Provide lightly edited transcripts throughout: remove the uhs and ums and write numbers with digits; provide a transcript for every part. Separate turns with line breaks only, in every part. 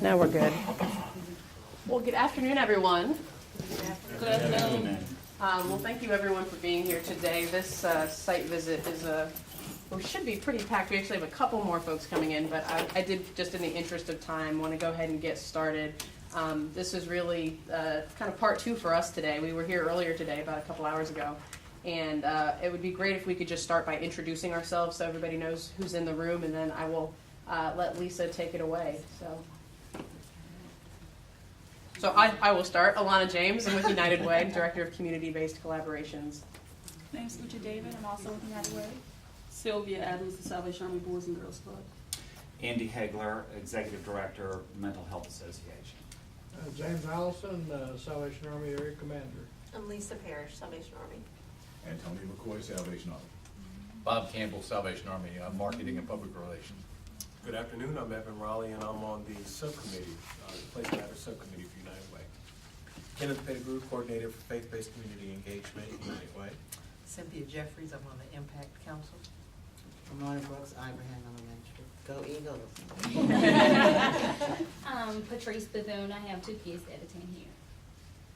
Now we're good.
Well, good afternoon, everyone.
Good afternoon.
Well, thank you, everyone, for being here today. This site visit is should be pretty packed. We actually have a couple more folks coming in, but I did, just in the interest of time, want to go ahead and get started. This is really kind of part two for us today. We were here earlier today, about a couple hours ago, and it would be great if we could just start by introducing ourselves so everybody knows who's in the room, and then I will let Lisa take it away. So I will start. Alana James. I'm with United Way, Director of Community-Based Collaborations.
My name's Ucha David. I'm also with United Way. Sylvia Adams, the Salvation Army Boys and Girls Club.
Andy Hegler, Executive Director, Mental Health Association.
James Allison, Salvation Army Area Commander.
I'm Lisa Parrish, Salvation Army.
And Tony McCoy, Salvation Army.
Bob Campbell, Salvation Army, Marketing and Public Relations.
Good afternoon, I'm Evan Raleigh, and I'm on the subcommittee, the Place Matters Subcommittee for United Way. Kenneth Pettigrew, Coordinator for Faith-Based Community Engagement, United Way.
Cynthia Jeffries, I'm on the Impact Council. Ramona Brooks, Ibrahim Elementary. Go Eagles.
Patrice Bethune, I have 2 kids that attend here.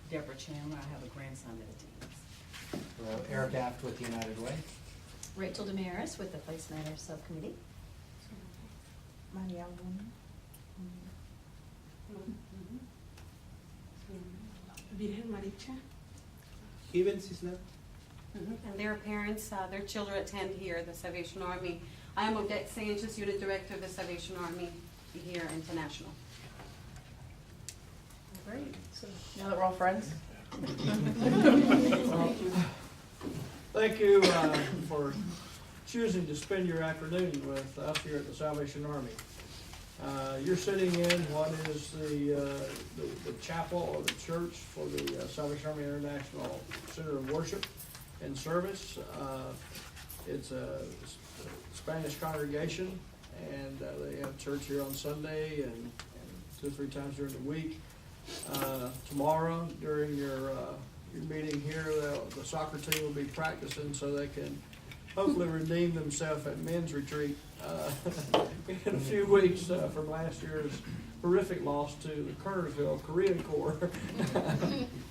Deborah Chandler, I have a grandson that attends.
Eric Aft with United Way.
Rachel Damaris with the Place Matters Subcommittee. Maria Woman.
Virgen Maricha.
Even Cisneros.
And their parents, their children attend here, the Salvation Army. I am Odette Sanchez, Unit Director of the Salvation Army here International.
Great. So now that we're all friends.
Thank you for choosing to spend your afternoon with us here at the Salvation Army. You're sitting in what is the chapel or the church for the Salvation Army International Center of Worship and Service. It's a Spanish congregation, and they have church here on Sunday and 2 or 3 times during the week. Tomorrow, during your meeting here, the soccer team will be practicing so they can hopefully redeem themselves at men's retreat in a few weeks from last year's horrific loss to the Kernersville Korean Corps.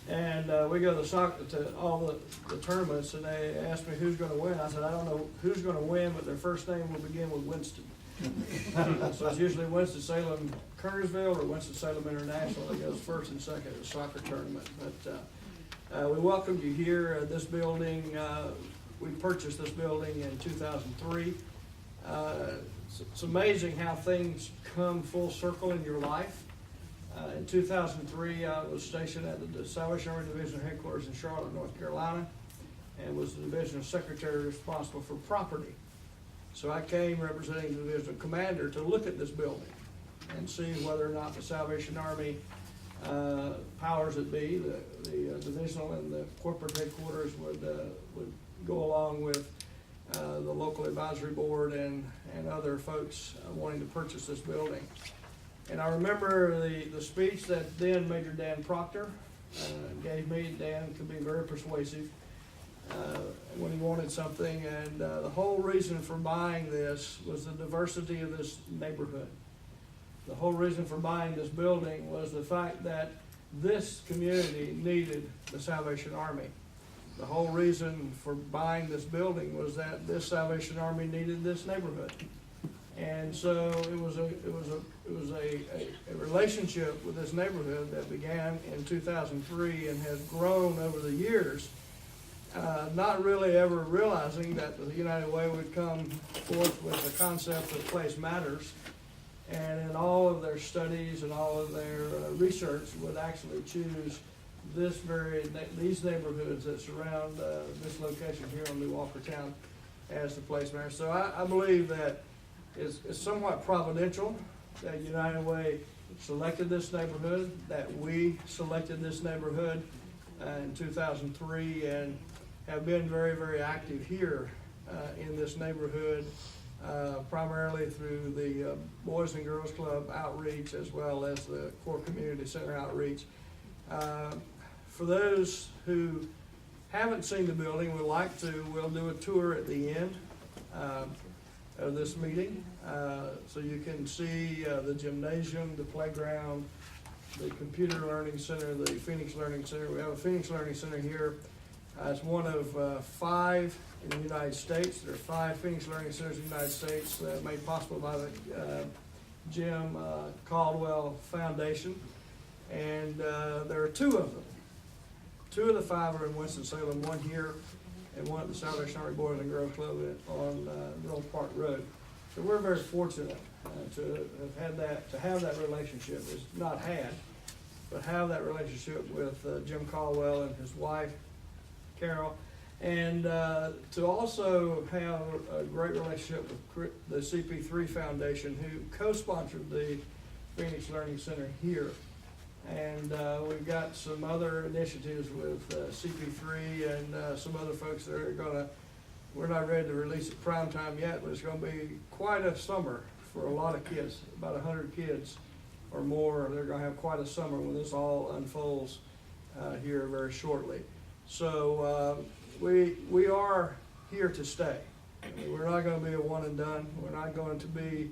And we go to all the tournaments, and they asked me who's going to win. I said, I don't know who's going to win, but their first name will begin with Winston. So it's usually Winston-Salem Kernersville or Winston-Salem International that goes first and second at the soccer tournament. But we welcome you here at this building. We purchased this building in 2003. It's amazing how things come full circle in your life. In 2003, I was stationed at the Salvation Army Division Headquarters in Charlotte, North Carolina, and was the Divisional Secretary responsible for property. So I came representing the Divisional Commander to look at this building and see whether or not the Salvation Army powers that be, the divisional and the corporate headquarters would go along with the local advisory board and other folks wanting to purchase this building. And I remember the speech that then Major Dan Proctor gave me. Dan could be very persuasive when he wanted something, and the whole reason for buying this was the diversity of this neighborhood. The whole reason for buying this building was the fact that this community needed the Salvation Army. The whole reason for buying this building was that this Salvation Army needed this neighborhood. And so it was a relationship with this neighborhood that began in 2003 and has grown over the years, not really ever realizing that the United Way would come forth with the concept of Place Matters, and in all of their studies and all of their research would actually choose these neighborhoods that surround this location here on New Walkertown as the Place Matters. So I believe that it's somewhat providential that United Way selected this neighborhood, that we selected this neighborhood in 2003 and have been very, very active here in this neighborhood, primarily through the Boys and Girls Club outreach as well as the Core Community Center outreach. For those who haven't seen the building, would like to, we'll do a tour at the end. of this meeting. So you can see the gymnasium, the playground, the computer learning center, the Phoenix Learning Center. We have a Phoenix Learning Center here. It's one of 5 in the United States. There are 5 Phoenix Learning Centers in the United States made possible by the Jim Caldwell Foundation. And there are 2 of them. 2 of the 5 are in Winston-Salem, one here and one at the Salvation Army Boys and Girls Club on Middle Park Road. So we're very fortunate to have that relationship. It's not had, but have that relationship with Jim Caldwell and his wife, Carol, and to also have a great relationship with the CP3 Foundation, who co-sponsored the Phoenix Learning Center here. And we've got some other initiatives with CP3 and some other folks that are we're not ready to release it prime time yet, but it's gonna be quite a summer for a lot of kids, about 100 kids or more. They're gonna have quite a summer when this all unfolds here very shortly. So we are here to stay. We're not gonna be a one and done. We're not going to be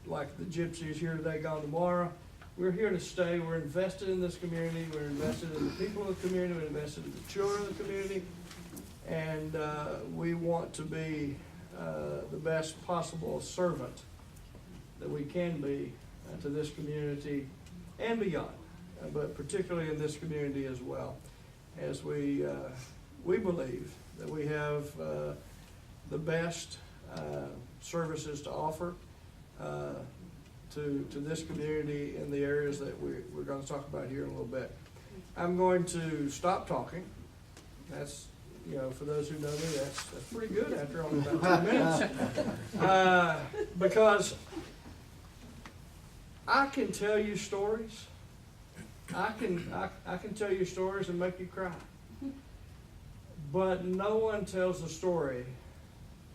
like the gypsies here today, gone tomorrow. We're here to stay. We're invested in this community. We're invested in the people of the community. We're invested in the children of the community. And we want to be the best possible servant that we can be to this community and beyond, but particularly in this community as well, as we believe that we have the best services to offer to this community in the areas that we're going to talk about here in a little bit. I'm going to stop talking. That's, for those who know me, that's pretty good after only about 2 minutes. Because I can tell you stories. I can tell you stories and make you cry. But no one tells the story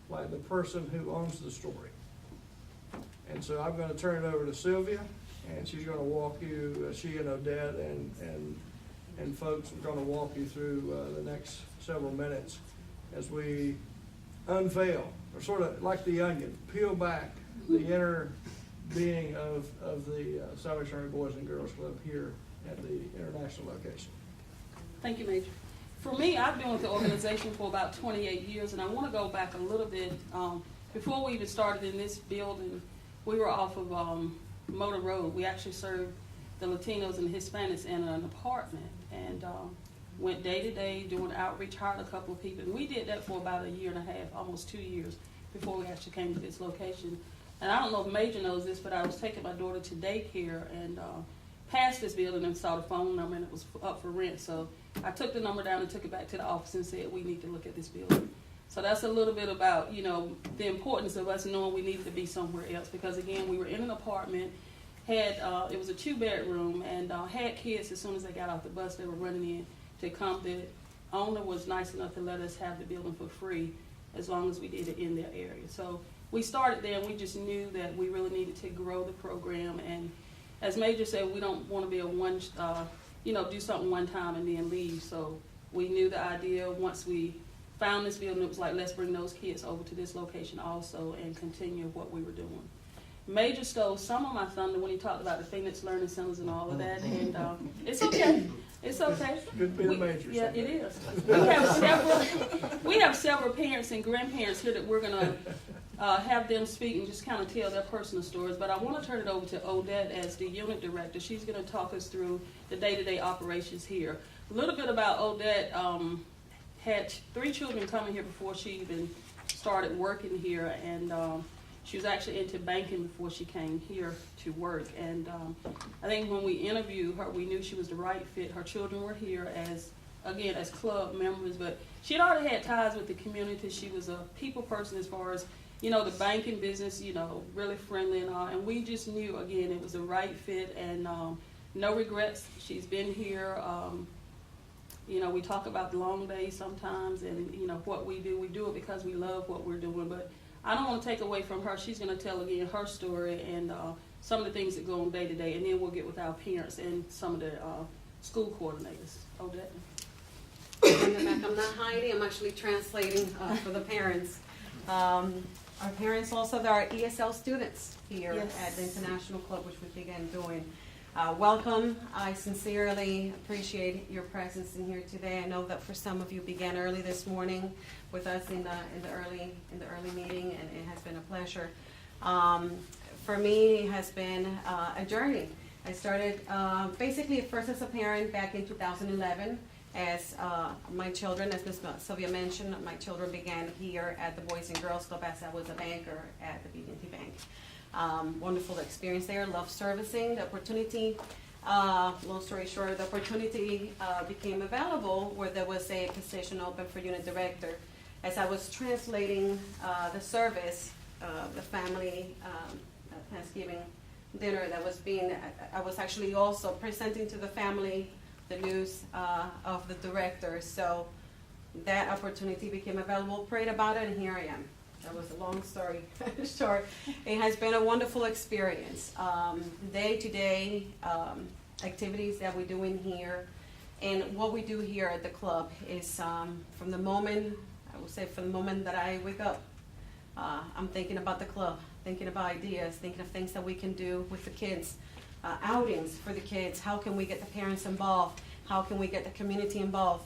like the person who owns the story. And so I'm going to turn it over to Sylvia, and she's going to walk you, she and Odette and folks are going to walk you through the next several minutes as we unveil, or sort of like the onion, peel back the inner being of the Salvation Army Boys and Girls Club here at the international location.
Thank you, Major. For me, I've been with the organization for about 28 years, and I want to go back a little bit. Before we even started in this building, we were off of Motor Road. We actually served the Latinos and Hispanics in an apartment, and went day to day doing outreach, hired a couple of people. And we did that for about 1.5 years, almost 2 years, before we actually came to this location. And I don't know if Major knows this, but I was taking my daughter to daycare and passed this building and saw the phone number, and it was up for rent. So I took the number down and took it back to the office and said, we need to look at this building. So that's a little bit about, the importance of us knowing we needed to be somewhere else. Because again, we were in an apartment, it was a 2-bedroom, and had kids as soon as they got off the bus, they were running in to come. The owner was nice enough to let us have the building for free as long as we did it in their area. So we started there, and we just knew that we really needed to grow the program. And as Major said, we don't want to be do something one time and then leave. So we knew the idea once we found this building, it was like, let's bring those kids over to this location also and continue what we were doing. Major stole some of my thunder when he talked about the Phoenix Learning Centers and all of that, and it's okay. It's okay.
Good being a major.
Yeah, it is. We have several parents and grandparents here that we're gonna have them speak and just kind of tell their personal stories. But I want to turn it over to Odette as the unit director. She's going to talk us through the day-to-day operations here. A little bit about Odette. Had 3 children coming here before she even started working here, and she was actually into banking before she came here to work. And I think when we interviewed her, we knew she was the right fit. Her children were here as club members, but she had already had ties with the community. She was a people person as far as, the banking business, really friendly and all. And we just knew, again, it was the right fit, and no regrets. She's been here. We talk about the long days sometimes, and what we do it because we love what we're doing. But I don't want to take away from her. She's going to tell again her story and some of the things that go on day to day, and then we'll get with our parents and some of the school coordinators. Odette.
I'm not Heidi. I'm actually translating for the parents. Our parents also, there are ESL students here
Yes.
at the International Club, which we began doing. Welcome. I sincerely appreciate your presence in here today. I know that for some of you began early this morning with us in the early meeting, and it has been a pleasure. For me, it has been a journey. I started basically first as a parent back in 2011. As my children, as Ms. Sylvia mentioned, my children began here at the Boys and Girls Club as I was a banker at the BB&T Bank. Wonderful experience there, love servicing. The opportunity, long story short, the opportunity became available where there was a position open for unit director. As I was translating the service, the family Thanksgiving dinner that was being, I was actually also presenting to the family the news of the director. So that opportunity became available, prayed about it, and here I am. That was a long story short. It has been a wonderful experience. Day-to-day activities that we do in here, and what we do here at the club is from the moment, I would say from the moment that I wake up, I'm thinking about the club, thinking about ideas, thinking of things that we can do with the kids. Outings for the kids, how can we get the parents involved, how can we get the community involved,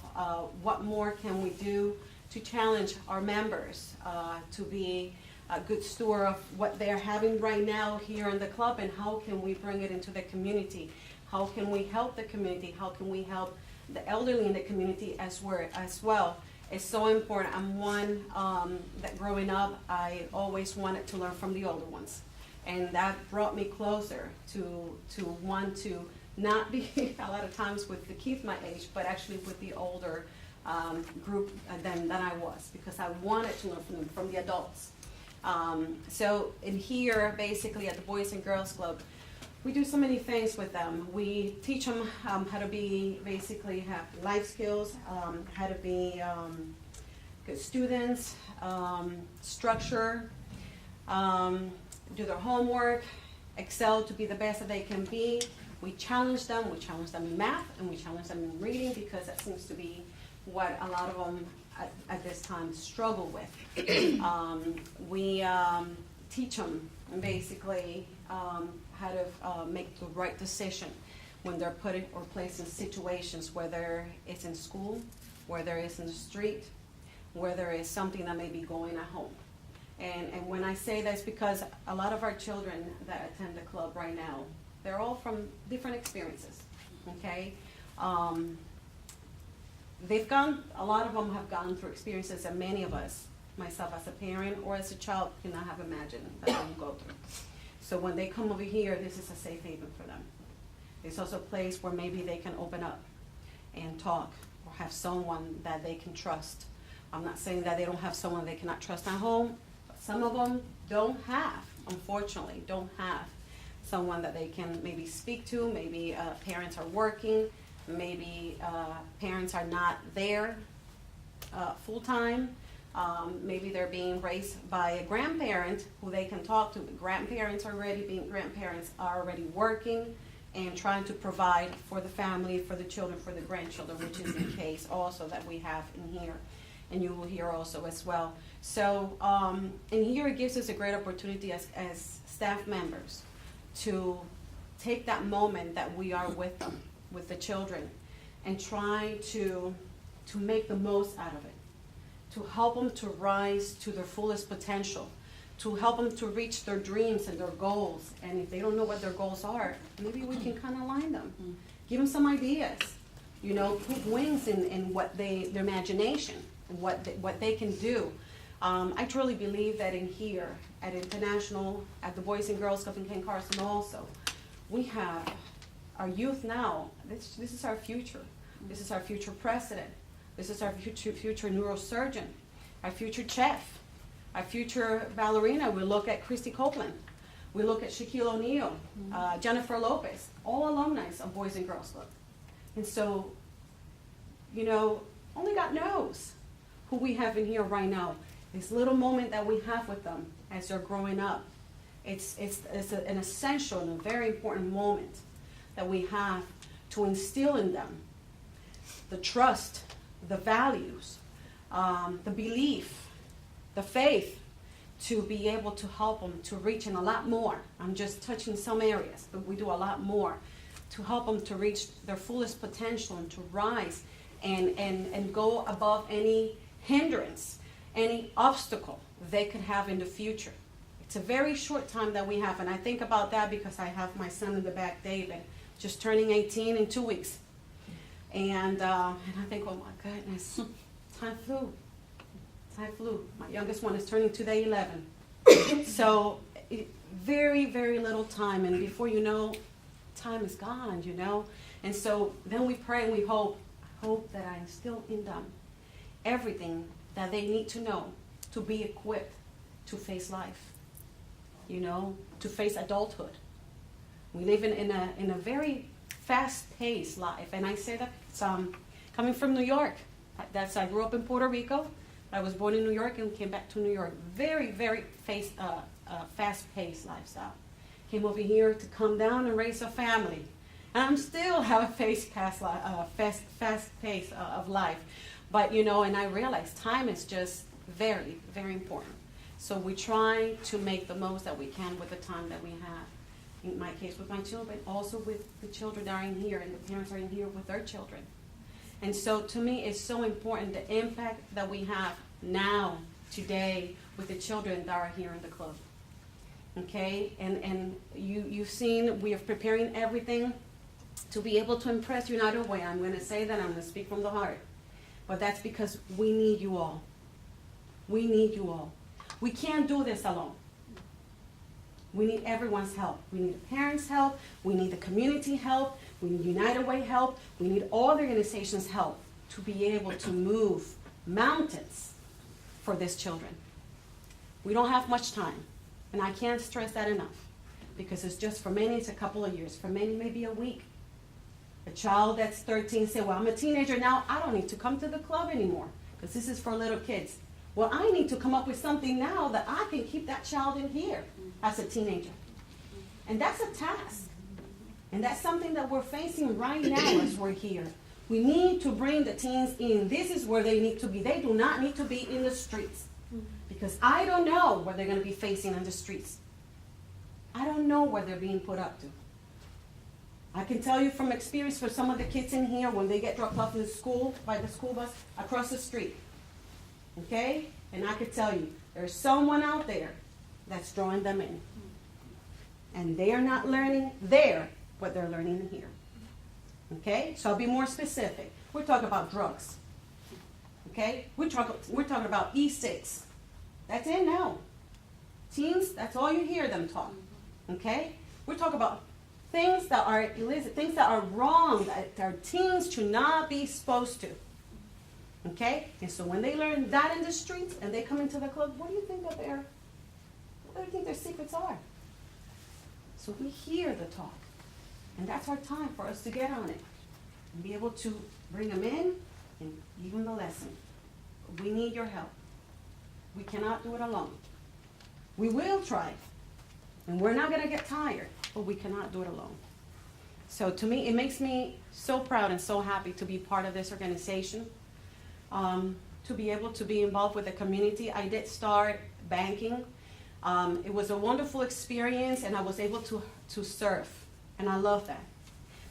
what more can we do to challenge our members to be a good steward of what they're having right now here in the club, and how can we bring it into the community, how can we help the community, how can we help the elderly in the community as well. It's so important. I'm one that growing up, I always wanted to learn from the older ones. And that brought me closer to want to not be a lot of times with the kids my age, but actually with the older group than I was, because I wanted to learn from them, from the adults. So in here, basically at the Boys and Girls Club, we do so many things with them. We teach them how to be, basically have life skills, how to be good students, structure, do their homework, excel to be the best that they can be. We challenge them in math, and we challenge them in reading, because that seems to be what a lot of them at this time struggle with. We teach them basically how to make the right decision when they're put in or placed in situations, whether it's in school, whether it's in the street, whether it's something that may be going at home. And when I say that, it's because a lot of our children that attend the club right now, they're all from different experiences, okay? A lot of them have gone through experiences that many of us, myself as a parent or as a child, cannot have imagined that they would go through. So when they come over here, this is a safe haven for them. It's also a place where maybe they can open up and talk, or have someone that they can trust. I'm not saying that they don't have someone they cannot trust at home. Some of them unfortunately, don't have someone that they can maybe speak to. Maybe parents are working, maybe parents are not there full-time. Maybe they're being raised by a grandparent who they can talk to. Grandparents are already working and trying to provide for the family, for the children, for the grandchildren, which is the case also that we have in here. And you will hear also as well. So, and here it gives us a great opportunity as staff members to take that moment that we are with them, with the children, and try to make the most out of it, to help them to rise to their fullest potential, to help them to reach their dreams and their goals. And if they don't know what their goals are, maybe we can kind of align them, give them some ideas, put wings in what their imagination, what they can do. I truly believe that in here, at International, at the Boys and Girls Club in Ken Carson also, we have our youth now. This is our future. This is our future president. This is our future neurosurgeon, our future chef, our future ballerina. We look at Christy Copeland. We look at Shaquille O'Neal, Jennifer Lopez, all alumni of Boys and Girls Club. And so, only God knows who we have in here right now. This little moment that we have with them as they're growing up, it's an essential and a very important moment that we have to instill in them the trust, the values, the belief, the faith to be able to help them to reach in a lot more. I'm just touching some areas, but we do a lot more to help them to reach their fullest potential and to rise and go above any hindrance, any obstacle they could have in the future. It's a very short time that we have, and I think about that because I have my son in the back, David, just turning 18 in 2 weeks. And I think, oh my goodness, time flew. Time flew. My youngest one is turning today 11. So very, very little time, and before you know, time is gone, you know. And so then we pray and we hope that I instill in them everything that they need to know to be equipped to face life, you know, to face adulthood. We live in a very fast-paced life, and I say that coming from New York. I grew up in Puerto Rico. I was born in New York and came back to New York. Very, very fast-paced lifestyle. Came over here to come down and raise a family. And I'm still have a fast pace of life. But, you know, and I realize time is just very, very important. So we try to make the most that we can with the time that we have. In my case with my children, also with the children that are in here, and the parents are in here with their children. And so to me, it's so important the impact that we have now, today, with the children that are here in the club. Okay, and you've seen we are preparing everything to be able to impress United Way. I'm going to say that, I'm going to speak from the heart. But that's because we need you all. We need you all. We can't do this alone. We need everyone's help. We need the parents' help. We need the community help. We need United Way help. We need all the organizations' help to be able to move mountains for these children. We don't have much time. And I can't stress that enough, because it's just, for many, it's a couple of years. For many, maybe a week. A child that's 13 say, well, I'm a teenager now. I don't need to come to the club anymore, because this is for little kids. Well, I need to come up with something now that I can keep that child in here as a teenager. And that's a task. And that's something that we're facing right now as we're here. We need to bring the teens in. This is where they need to be. They do not need to be in the streets. Because I don't know what they're going to be facing on the streets. I don't know what they're being put up to. I can tell you from experience for some of the kids in here, when they get dropped off in the school, by the school bus, across the street. Okay? And I could tell you, there's someone out there that's drawing them in. And they are not learning there what they're learning in here. Okay? So I'll be more specific. We're talking about drugs. Okay? We're talking about E6. That's in now. Teens, that's all you hear them talk. Okay? We're talking about things that are illicit, things that are wrong, that our teens should not be exposed to. Okay? And so when they learn that in the streets and they come into the club, what do you think their secrets are? So we hear the talk. And that's our time for us to get on it and be able to bring them in and give them the lesson. We need your help. We cannot do it alone. We will try, and we're not going to get tired, but we cannot do it alone. So to me, it makes me so proud and so happy to be part of this organization, to be able to be involved with the community. I did start banking. It was a wonderful experience, and I was able to serve, and I love that.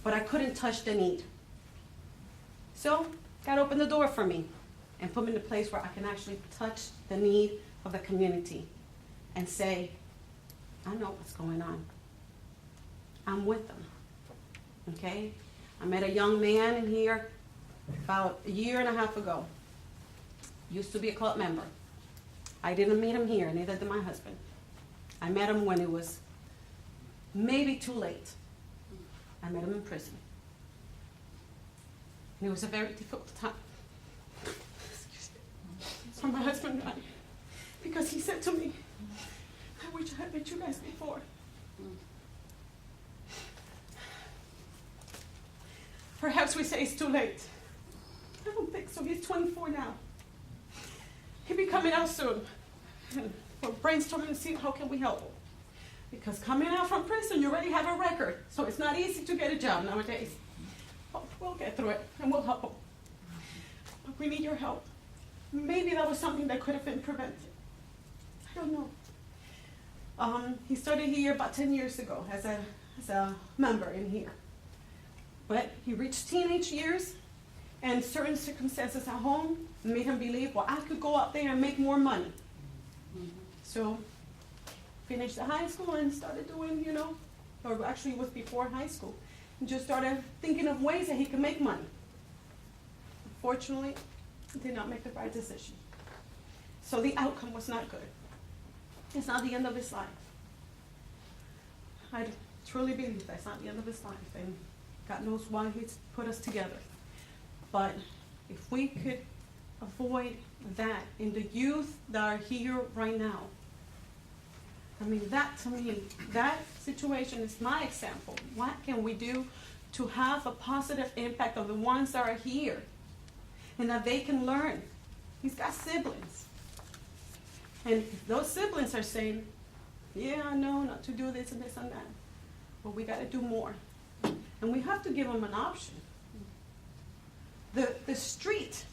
But I couldn't touch the need. So God opened the door for me and put me in a place where I can actually touch the need of the community and say, I know what's going on. I'm with them. Okay? I met a young man in here about a year and a half ago. Used to be a club member. I didn't meet him here, neither did my husband. I met him when it was maybe too late. I met him in prison. And it was a very difficult time for my husband and I, because he said to me, I wish I had met you guys before. Perhaps we say it's too late. I don't think so. He's 24 now. He'll be coming out soon. And we're brainstorming to see how can we help him. Because coming out from prison, you already have a record, so it's not easy to get a job nowadays. But we'll get through it, and we'll help him. But we need your help. Maybe that was something that could have been prevented. I don't know. He started here about 10 years ago as a member in here. But he reached teenage years, and certain circumstances at home made him believe, well, I could go out there and make more money. So, finished the high school and started doing, or actually it was before high school, and just started thinking of ways that he could make money. Unfortunately, did not make the right decision. So the outcome was not good. It's not the end of his life. I truly believe that's not the end of his life, and God knows why He's put us together. But if we could avoid that in the youth that are here right now, I mean, that to me, that situation is my example. What can we do to have a positive impact on the ones that are here and that they can learn? He's got siblings. And if those siblings are saying, yeah, I know not to do this and this and that, but we got to do more. And we have to give them an option. The street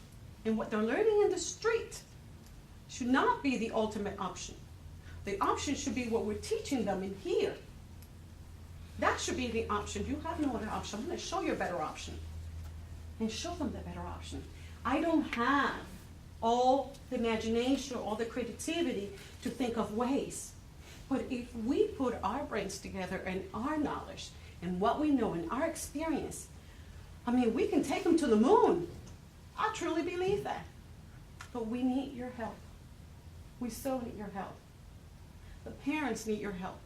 and what they're learning in the street should not be the ultimate option. The option should be what we're teaching them in here. That should be the option. You have no other option. I'm going to show you a better option. And show them the better option. I don't have all the imagination or all the creativity to think of ways. But if we put our brains together and our knowledge and what we know and our experience, I mean, we can take them to the moon. I truly believe that. But we need your help. We so need your help. The parents need your help.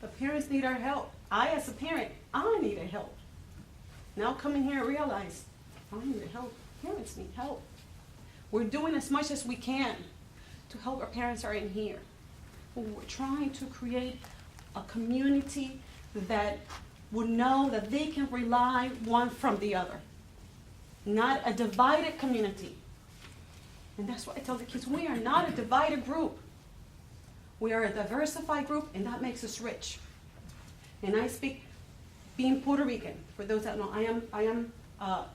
The parents need our help. I, as a parent, I needed help. Now coming here and realize, I need help. Parents need help. We're doing as much as we can to help our parents are in here. We're trying to create a community that would know that they can rely one from the other. Not a divided community. And that's what I tell the kids, we are not a divided group. We are a diversified group, and that makes us rich. And I speak, being Puerto Rican, for those that know, I am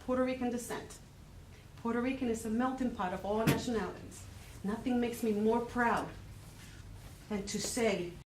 Puerto Rican descent. Puerto Rican is a melting pot of all nationalities. Nothing makes me more proud than to say